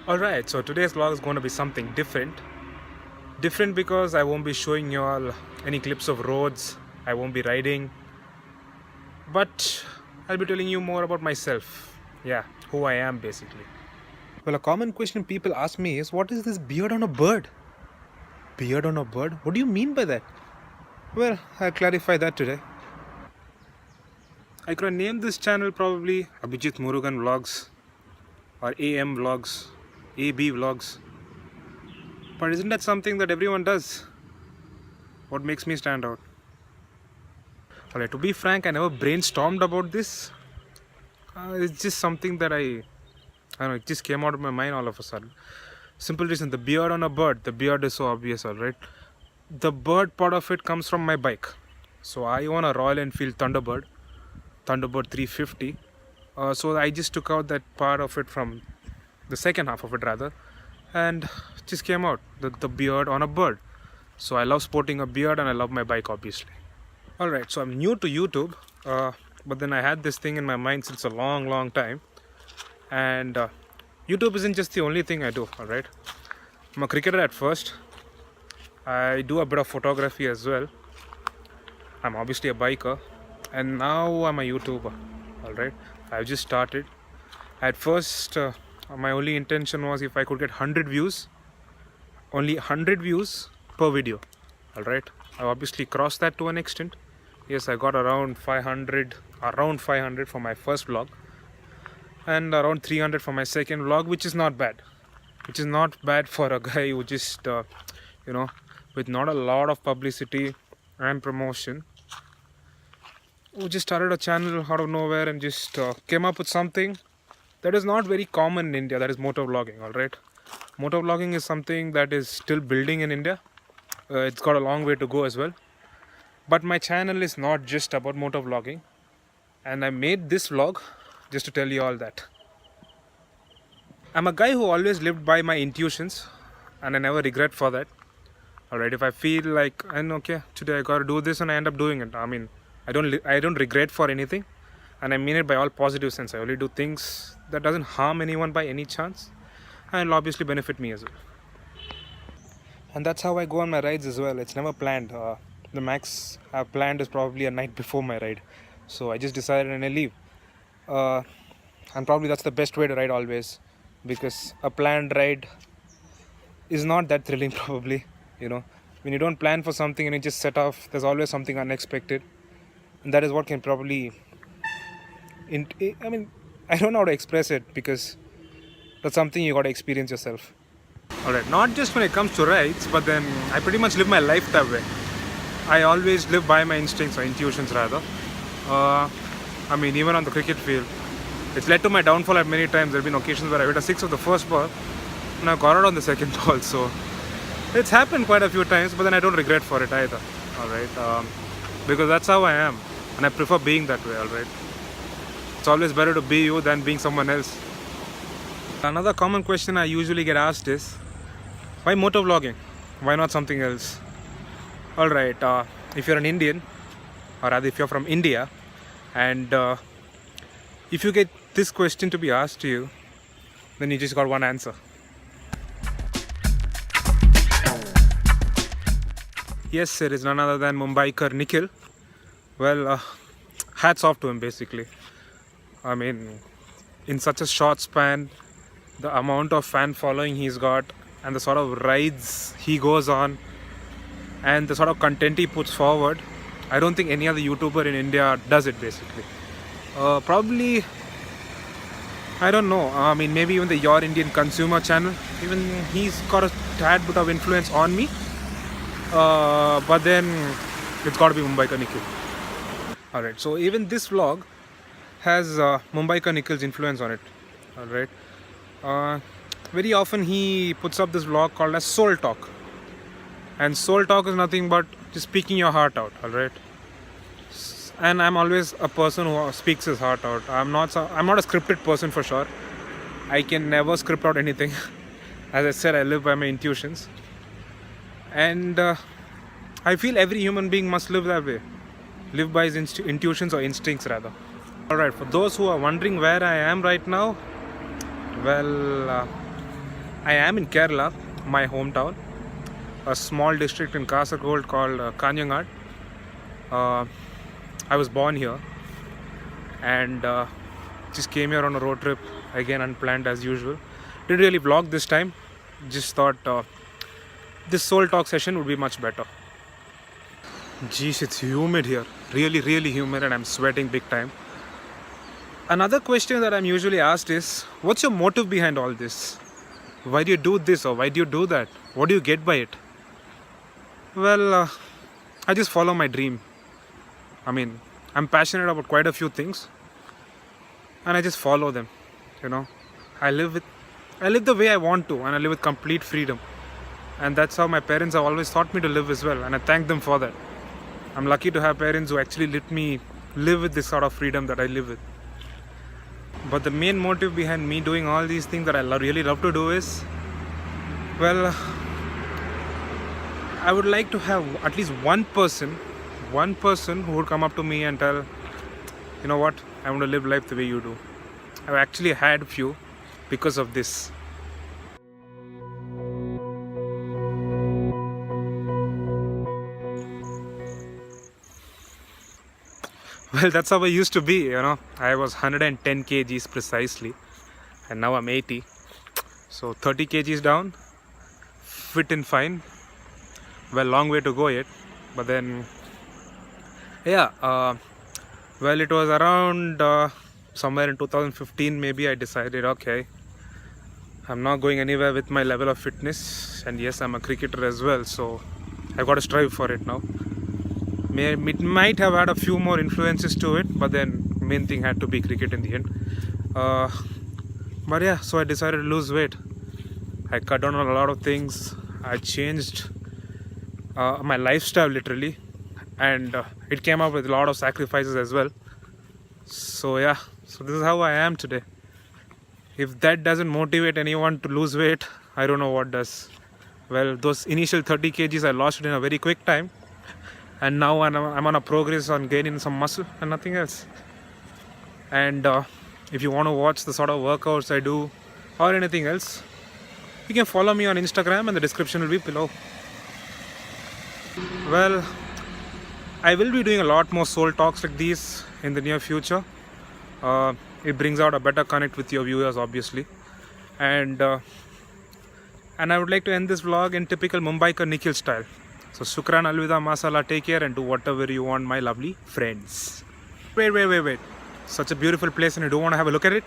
Alright, so today's vlog is going to be something different. Different because I won't be showing you all any clips of roads, I won't be riding, but I'll be telling you more about myself. Yeah, who I am basically. Well, a common question people ask me is, what is this beard on a bird? Beard on a bird? What do you mean by that? Well, I'll clarify that today. I could have named this channel probably Abhijit Murugan Vlogs or AM Vlogs, AB Vlogs. But isn't that something that everyone does? What makes me stand out? Alright, to be frank, I never brainstormed about this. It's just something that I don't know, it just came out of my mind all of a sudden. Simple reason, the beard on a bird, the beard is so obvious, alright? The bird part of it comes from my bike. So I own a Royal Enfield Thunderbird 350. So I just took out that part of it from the second half of it rather, and just came out the beard on a bird. So I love sporting a beard and I love my bike obviously. Alright, so I'm new to YouTube, but then I had this thing in my mind since a long time, and YouTube isn't just the only thing I do. Alright, I'm a cricketer at first. I do a bit of photography as well. I'm obviously a biker, and now I'm a YouTuber. Alright, I've just started. At first my only intention was if I could get 100 views, only 100 views per video. Alright, I obviously crossed that to an extent. Yes, I got around 500 for my first vlog, and around 300 for my second vlog, which is not bad. Which is not bad for a guy who just with not a lot of publicity and promotion, who just started a channel out of nowhere and just came up with something that is not very common in India, that is motor vlogging. Alright, motor vlogging is something that is still building in India. It's got a long way to go as well. But my channel is not just about motor vlogging, and I made this vlog just to tell you all that. I'm a guy who always lived by my intuitions, and I never regret for that. Alright, if I feel like, and okay, today I gotta do this, and I end up doing it. I mean, I don't regret for anything, and I mean it by all positive sense. I only do things that doesn't harm anyone by any chance, and will obviously benefit me as well. And that's how I go on my rides as well. It's never planned. The max I've planned is probably a night before my ride. So I just decided and I leave. And probably that's the best way to ride always, because a planned ride is not that thrilling probably. When you don't plan for something and you just set off, there's always something unexpected. And that is what can probably, I don't know how to express it, because that's something you got to experience yourself. Alright, not just when it comes to rides, but then I pretty much live my life that way. I always live by my instincts, or intuitions rather. Even on the cricket field, it's led to my downfall at many times. There have been occasions where I hit a 6 of the first ball and I got it on the second ball. So it's happened quite a few times, but then I don't regret for it either. Alright, because that's how I am, and I prefer being that way. Alright, it's always better to be you than being someone else. Another common question I usually get asked is, why motor vlogging? Why not something else? Alright, if you're an Indian, or rather if you're from India, and if you get this question to be asked to you, then you just got one answer. Yes, it is none other than MUMBIKER NIKHIL. Well, hats off to him basically. In such a short span, the amount of fan following he's got, and the sort of rides he goes on, and the sort of content he puts forward, I don't think any other YouTuber in India does it basically. Probably, I don't know, maybe even the Your Indian Consumer channel, even he's got a tad bit of influence on me. But then it's got to be MUMBIKER NIKHIL. Alright, so even this vlog has MUMBIKER NIKHIL's influence on it. Alright, very often he puts up this vlog called as Soul Talk. And Soul Talk is nothing but just speaking your heart out. Alright, and I'm always a person who speaks his heart out. I'm not a scripted person for sure. I can never script out anything. As I said, I live by my intuitions, and I feel every human being must live that way. Live by his intuitions, or instincts rather. Alright, for those who are wondering where I am right now, well, I am in Kerala, my hometown, a small district in Kasaragod called Kanyanad. I was born here and just came here on a road trip, again unplanned as usual. Didn't really vlog this time, just thought this soul talk session would be much better. Geez, it's humid here, really humid, and I'm sweating big time. Another question that I'm usually asked is, what's your motive behind all this? Why do you do this or why do you do that? What do you get by it? Well, I just follow my dream. I mean, I'm passionate about quite a few things and I just follow them, you know. I live the way I want to, and I live with complete freedom. And that's how my parents have always taught me to live as well, and I thank them for that. I'm lucky to have parents who actually let me live with this sort of freedom that I live with. But the main motive behind me doing all these things that I really love to do is, well, I would like to have at least one person who would come up to me and tell, you know what, I want to live life the way you do. I've actually had a few because of this. Well, that's how I used to be, you know. I was 110 kgs precisely, and now I'm 80. So 30 kgs down, fit and fine. Well, long way to go yet, but then, yeah. Well, it was around somewhere in 2015 maybe I decided, okay, I'm not going anywhere with my level of fitness, and yes, I'm a cricketer as well, so I've got to strive for it now. It might have had a few more influences to it, but then main thing had to be cricket in the end. But yeah, so I decided to lose weight. I cut down on a lot of things. I changed my lifestyle literally, and it came up with a lot of sacrifices as well. So yeah, so this is how I am today. If that doesn't motivate anyone to lose weight, I don't know what does. Well, those initial 30 kgs I lost it in a very quick time, and now I'm on a progress on gaining some muscle and nothing else. And if you want to watch the sort of workouts I do or anything else, you can follow me on Instagram, and the description will be below. Well, I will be doing a lot more soul talks like these in the near future. It brings out a better connect with your viewers, obviously. And I would like to end this vlog in typical MUMBIKER NIKHIL style. So shukran, alvida, masala, take care and do whatever you want, my lovely friends. Wait. Such a beautiful place and you don't want to have a look at it?